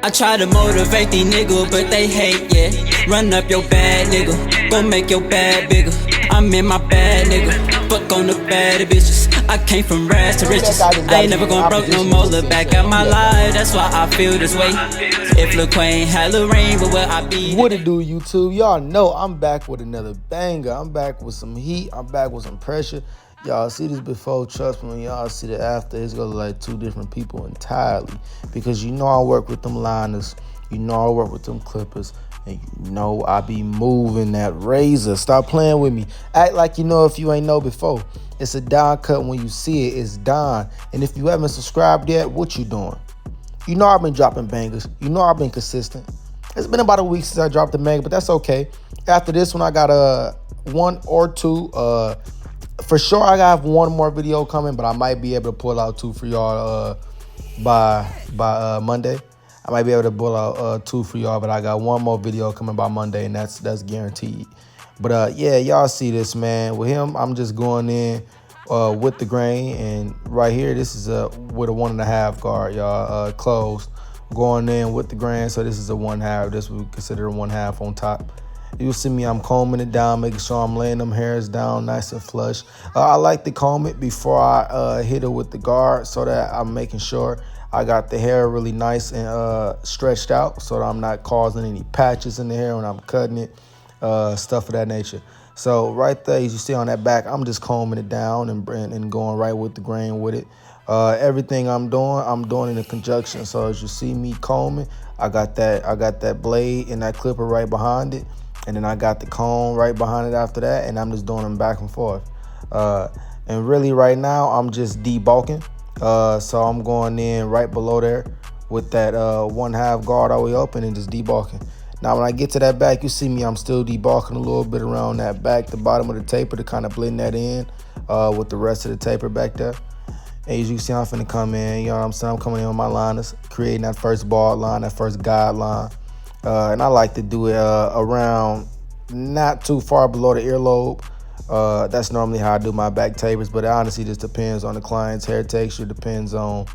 I try to motivate these niggas, but they hate, yeah. Run up your bad nigga, gon' make your bad bigger. I'm in my bad nigga, fuck on the bad bitches. I came from rags to riches. I ain't never gon' broke no more. Look back at my life, that's why I feel this way. If Lil Quayne had Lil Rain, but where I be? What it do, YouTube? Y'all know I'm back with another banger. I'm back with some heat. I'm back with some pressure. Y'all see this before, trust me, when y'all see the after, it's gonna look like two different people entirely. Because you know I work with them liners, you know I work with them clippers, and you know I be moving that razor. Stop playing with me. Act like you know if you ain't know before. It's a Don cut. When you see it, it's Don. And if you haven't subscribed yet, what you doing? You know I've been dropping bangers. You know I've been consistent. It's been about a week since I dropped a banger, but that's okay. After this one, I got one or two. For sure, I got one more video coming, but I might be able to pull out two for y'all by Monday. I might be able to pull out two for y'all, but I got one more video coming by Monday, and that's guaranteed. But yeah, y'all see this, man. With him, I'm just going in with the grain, and right here, this is with a 1.5 guard, y'all, closed. Going in with the grain, so this is a 1/2. This we consider a 1/2 on top. You'll see me, I'm combing it down, making sure I'm laying them hairs down nice and flush. I like to comb it before I hit it with the guard, so that I'm making sure I got the hair really nice and stretched out, so that I'm not causing any patches in the hair when I'm cutting it, stuff of that nature. So right there, as you see on that back, I'm just combing it down and going right with the grain with it. Everything I'm doing in conjunction. So as you see me combing, I got that blade and that clipper right behind it. And then I got the comb right behind it after that, and I'm just doing them back and forth. And really right now, I'm just debulking. So I'm going in right below there with that 1/2 guard all the way open and just debulking. Now when I get to that back, you see me, I'm still debulking a little bit around that back, the bottom of the taper, to kind of blend that in with the rest of the taper back there. And as you can see, I'm finna come in, you know what I'm saying? I'm coming in with my liners, creating that first bald line, that first guideline. And I like to do it around not too far below the earlobe. That's normally how I do my back tapers, but it honestly just depends on the client's hair texture, depends on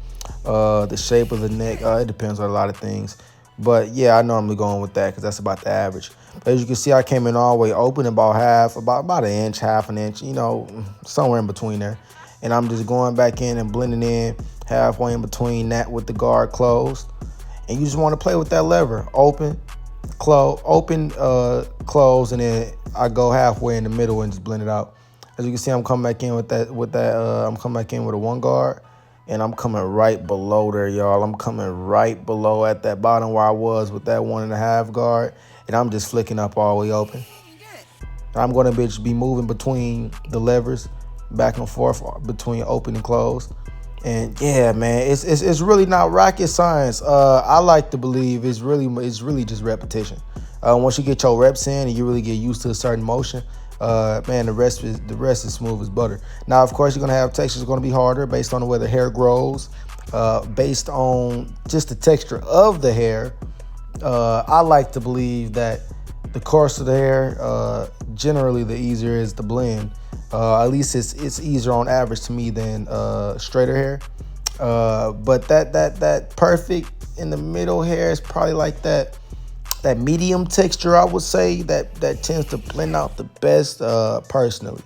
the shape of the neck. It depends on a lot of things. But yeah, I normally go in with that because that's about the average. But as you can see, I came in all the way open, about an inch, half an inch, you know, somewhere in between there. And I'm just going back in and blending in halfway in between that with the guard closed. And you just want to play with that lever, open, close, close, and then I go halfway in the middle and just blend it out. As you can see, I'm coming back in with that. I'm coming back in with a 1 guard, and I'm coming right below there, y'all. I'm coming right below at that bottom where I was with that 1.5 guard, and I'm just flicking up all the way open. I'm going to be moving between the levers, back and forth between open and closed. And yeah, man, it's really not rocket science. I like to believe it's really just repetition. Once you get your reps in and you really get used to a certain motion, man, the rest is smooth as butter. Now, of course, you're gonna have textures going to be harder based on the way the hair grows, based on just the texture of the hair. I like to believe that the coarser the hair, generally the easier is to blend. At least it's easier on average to me than straighter hair. But that perfect in the middle hair is probably like that medium texture, I would say, that tends to blend out the best, personally.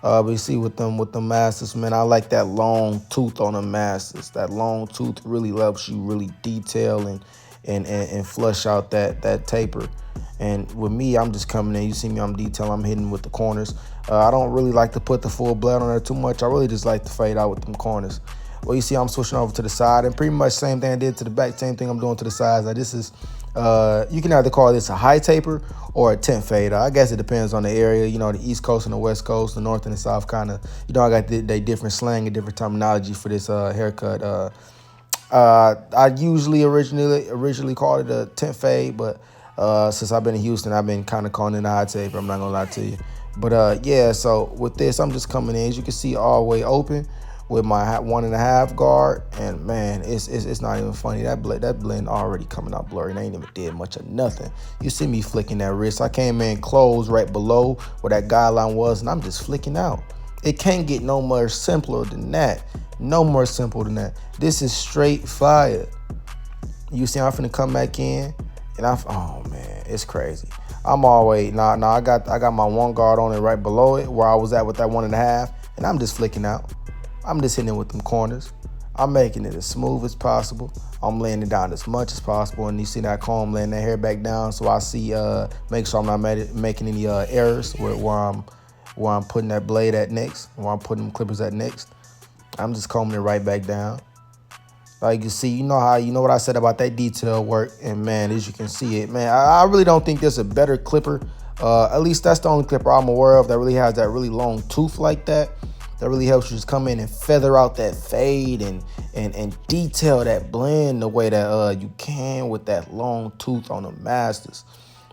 But you see with them masters, man, I like that long tooth on the masters. That long tooth really helps you really detail and flush out that taper. And with me, I'm just coming in. You see me, I'm detailing, I'm hitting with the corners. I don't really like to put the full blade on there too much. I really just like to fade out with them corners. Well, you see I'm switching over to the side, and pretty much same thing I did to the back, same thing I'm doing to the sides. Now this is, you can either call this a high taper or a temp fade. I guess it depends on the area, you know, the East Coast and the West Coast, the North and the South kind of, you know, I got the different slang and different terminology for this haircut. I usually originally called it a temp fade, but since I've been in Houston, I've been kind of calling it a high taper. I'm not gonna lie to you. But yeah, so with this, I'm just coming in, as you can see, all the way open with my 1.5 guard, and man, it's not even funny. That blend already coming out blurry, and I ain't even did much of nothing. You see me flicking that wrist. I came in close right below where that guideline was, and I'm just flicking out. It can't get no more simpler than that. No more simple than that. This is straight fire. You see, I'm finna come back in, and oh man, it's crazy. I'm always I got my one guard on it right below it where I was at with that 1.5, and I'm just flicking out. I'm just hitting it with them corners. I'm making it as smooth as possible. I'm laying it down as much as possible, and you see that comb laying that hair back down, so I see make sure I'm not making any errors where I'm putting that blade at next, where I'm putting them clippers at next. I'm just combing it right back down. Like you see, you know what I said about that detail work, and man, as you can see it, man, I really don't think there's a better clipper. At least that's the only clipper I'm aware of that really has that really long tooth like that. That really helps you just come in and feather out that fade and detail that blend the way that you can with that long tooth on the Masters.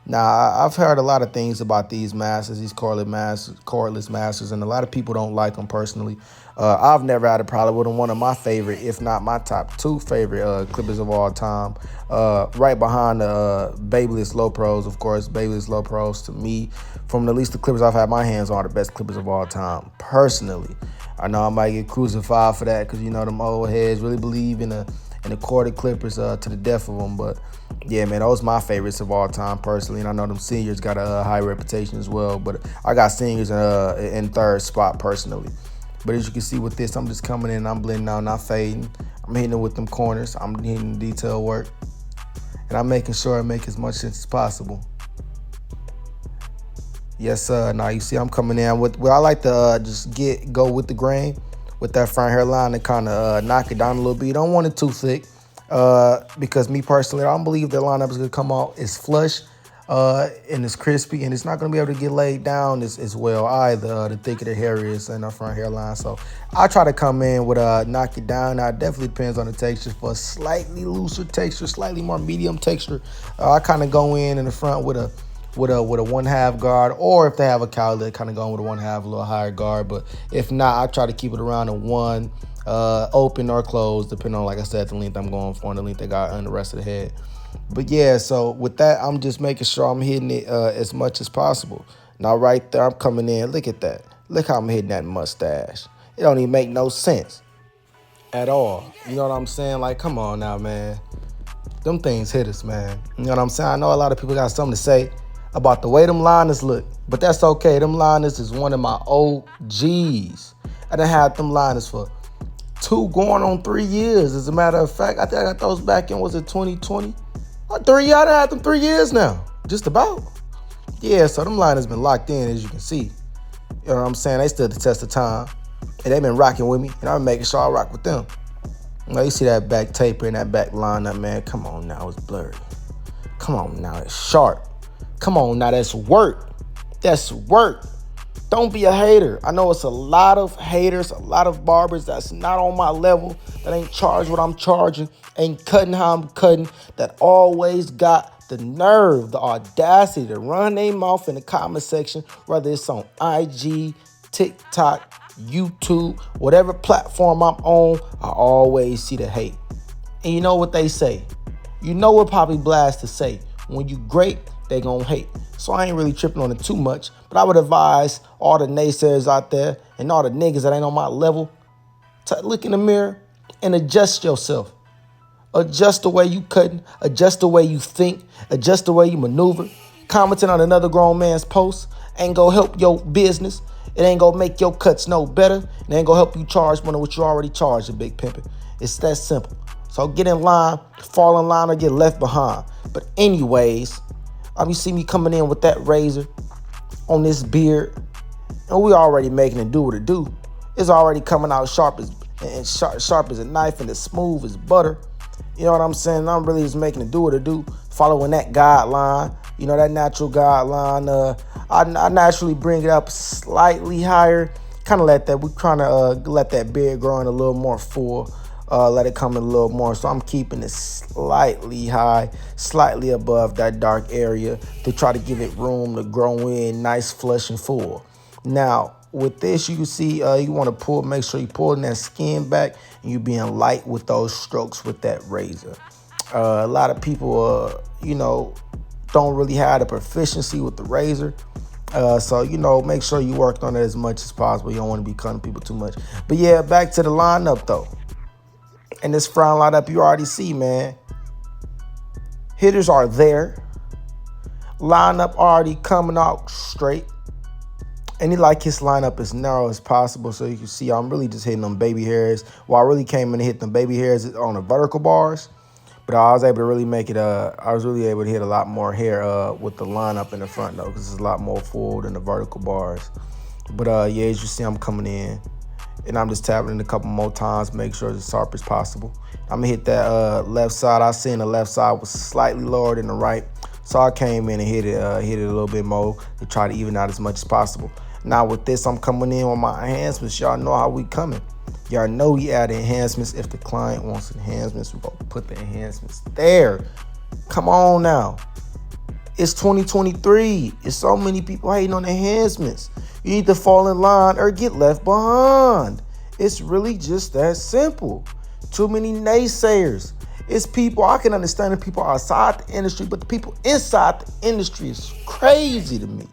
Now, I've heard a lot of things about these Masters, these cordless Masters, and a lot of people don't like them personally. I've never had a problem with them. One of my favorite, if not my top 2 favorite clippers of all time, right behind the Babyliss Low Pros, of course. Babyliss Low Pros, to me, from at least the clippers I've had my hands on, are the best clippers of all time, personally. I know I might get crucified for that because, them old heads really believe in the corded clippers to the death of them. But, yeah, man, those are my favorites of all time, personally. And I know them seniors got a high reputation as well. But I got seniors in third spot, personally. But as you can see with this, I'm just coming in, I'm blending out, not fading. I'm hitting it with them corners. I'm hitting the detail work. And I'm making sure I make as much sense as possible. Yes, sir. Now you see I'm coming in with, I like to just go with the grain with that front hairline and kind of knock it down a little bit. You don't want it too thick because me personally, I don't believe the lineup is going to come out as flush and it's crispy, and it's not going to be able to get laid down as well either, the thicker the hair is in our front hairline. So I try to come in with knock it down. Now, it definitely depends on the texture. For a slightly looser texture, slightly more medium texture, I kind of go in the front with a 1/2 guard, or if they have a cowlet, kind of going with a 1/2, a little higher guard. But if not, I try to keep it around a 1, open or closed, depending on, like I said, the length I'm going for and the length I got on the rest of the head. But yeah, so with that, I'm just making sure I'm hitting it as much as possible. Now right there, I'm coming in. Look at that. Look how I'm hitting that mustache. It don't even make no sense at all. You know what I'm saying? Like, come on now, man. Them things hit us, man. You know what I'm saying? I know a lot of people got something to say about the way them liners look, but that's okay. Them liners is one of my OGs. I done had them liners for 2 going on 3 years. As a matter of fact, I think I got those back in, was it 2020? 3 years, I done had them 3 years now, just about. Yeah, so them liners been locked in, as you can see. You know what I'm saying? They stood the test of time, and they been rocking with me, and I'm making sure I rock with them. Now, you see that back taper and that back lineup, man. Come on now, it's blurry. Come on now, it's sharp. Come on now, that's work. That's work. Don't be a hater. I know it's a lot of haters, a lot of barbers that's not on my level, that ain't charged what I'm charging, ain't cutting how I'm cutting, that always got the nerve, the audacity to run their mouth in the comment section, whether it's on IG, TikTok, YouTube, whatever platform I'm on, I always see the hate. And you know what they say? You know what Poppy Blast to say? When you great, they gonna hate. So I ain't really tripping on it too much, but I would advise all the naysayers out there and all the niggas that ain't on my level to look in the mirror and adjust yourself. Adjust the way you cutting, adjust the way you think, adjust the way you maneuver. Commenting on another grown man's post ain't gonna help your business. It ain't gonna make your cuts no better. It ain't gonna help you charge more than what you already charged, a big pimpin'. It's that simple. So get in line, fall in line, or get left behind. But anyways, you see me coming in with that razor on this beard, and we already making it do what it do. It's already coming out sharp as a knife and as smooth as butter. You know what I'm saying? I'm really just making it do what it do, following that guideline. You know, that natural guideline. I naturally bring it up slightly higher. Kind of we're trying to let that beard grow in a little more full. Let it come in a little more. So I'm keeping it slightly high, slightly above that dark area to try to give it room to grow in nice, flush, and full. Now, with this, you can see you want to make sure you're pulling that skin back and you're being light with those strokes with that razor. A lot of people, don't really have the proficiency with the razor. So, make sure you worked on it as much as possible. You don't want to be cutting people too much. But yeah, back to the lineup though. And this front lineup, you already see, man. Hitters are there. Lineup already coming out straight. And he like his lineup as narrow as possible. So you can see I'm really just hitting them baby hairs. Well, I really came in to hit them baby hairs on the vertical bars. But I was able to really make it, I was really able to hit a lot more hair with the lineup in the front though, because it's a lot more full than the vertical bars. But yeah, as you see, I'm coming in. And I'm just tapping it a couple more times, make sure it's as sharp as possible. I'm gonna hit that left side. I seen the left side was slightly lower than the right. So I came in and hit it a little bit more to try to even out as much as possible. Now with this, I'm coming in with my enhancements. Y'all know how we coming. Y'all know we add enhancements. If the client wants enhancements, we're gonna put the enhancements there. Come on now. It's 2023. It's so many people hating on enhancements. You need to fall in line or get left behind. It's really just that simple. Too many naysayers. It's people, I can understand the people outside the industry, but the people inside the industry is crazy to me.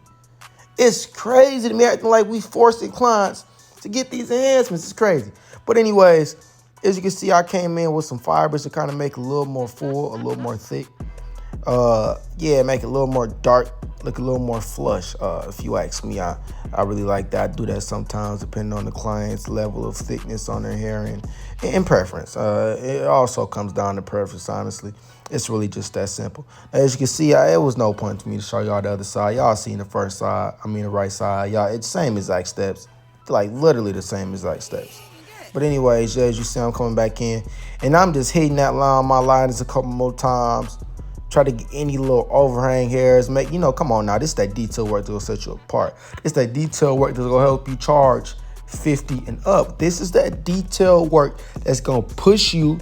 It's crazy to me, acting like we forcing clients to get these enhancements. It's crazy. But anyways, as you can see, I came in with some fibers to kind of make it a little more full, a little more thick. Yeah, make it a little more dark, look a little more flush. If you ask me, I really like that. I do that sometimes depending on the client's level of thickness on their hair and preference. It also comes down to preference, honestly. It's really just that simple. As you can see, it was no point to me to show y'all the other side. Y'all seen the first side, the right side. Y'all, it's same exact steps. Like literally the same exact steps. But anyways, as you see, I'm coming back in. And I'm just hitting that line, my liners a couple more times. Try to get any little overhang hairs. Make, come on now. This is that detail work that will set you apart. It's that detail work that's going to help you charge 50 and up. This is that detail work that's going to push you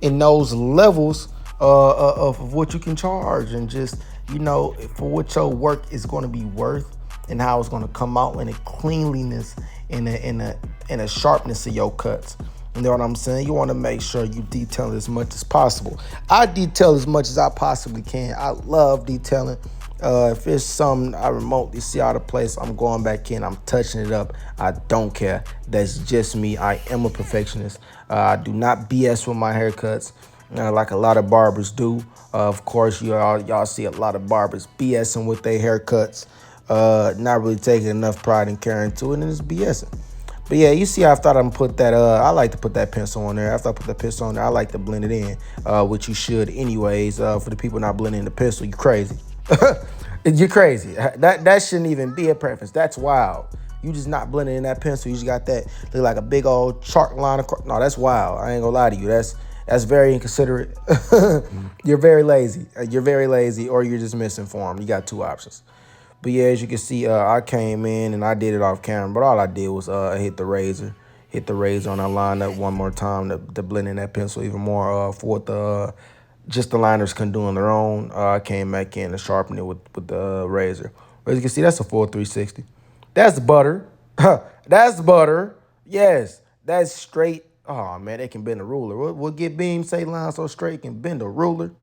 in those levels of what you can charge, and just, for what your work is going to be worth and how it's going to come out in a cleanliness and a sharpness of your cuts. You know what I'm saying? You want to make sure you detail as much as possible. I detail as much as I possibly can. I love detailing. If it's something I remotely see out of place, I'm going back in. I'm touching it up. I don't care. That's just me. I am a perfectionist. I do not BS with my haircuts like a lot of barbers do. Of course, y'all see a lot of barbers BSing with their haircuts, not really taking enough pride in caring to it, and it's BSing. But yeah, you see, after I put that, I like to put that pencil on there. After I put that pencil on there, I like to blend it in, which you should anyways. For the people not blending the pencil, you crazy. You're crazy. That shouldn't even be a preference. That's wild. You just not blending in that pencil. You just got that look like a big old chalk line across. No, that's wild. I ain't gonna lie to you. That's very inconsiderate. You're very lazy. Or you're just misinformed. You got two options. But yeah, as you can see, I came in and I did it off camera, but all I did was hit the razor on that lineup one more time to blend in that pencil even more for what just the liners can do on their own. I came back in and sharpened it with the razor. As you can see, that's a full 360. That's butter. That's butter. Yes, that's straight. Oh man, they can bend a ruler. What get Beam say line so straight can bend a ruler?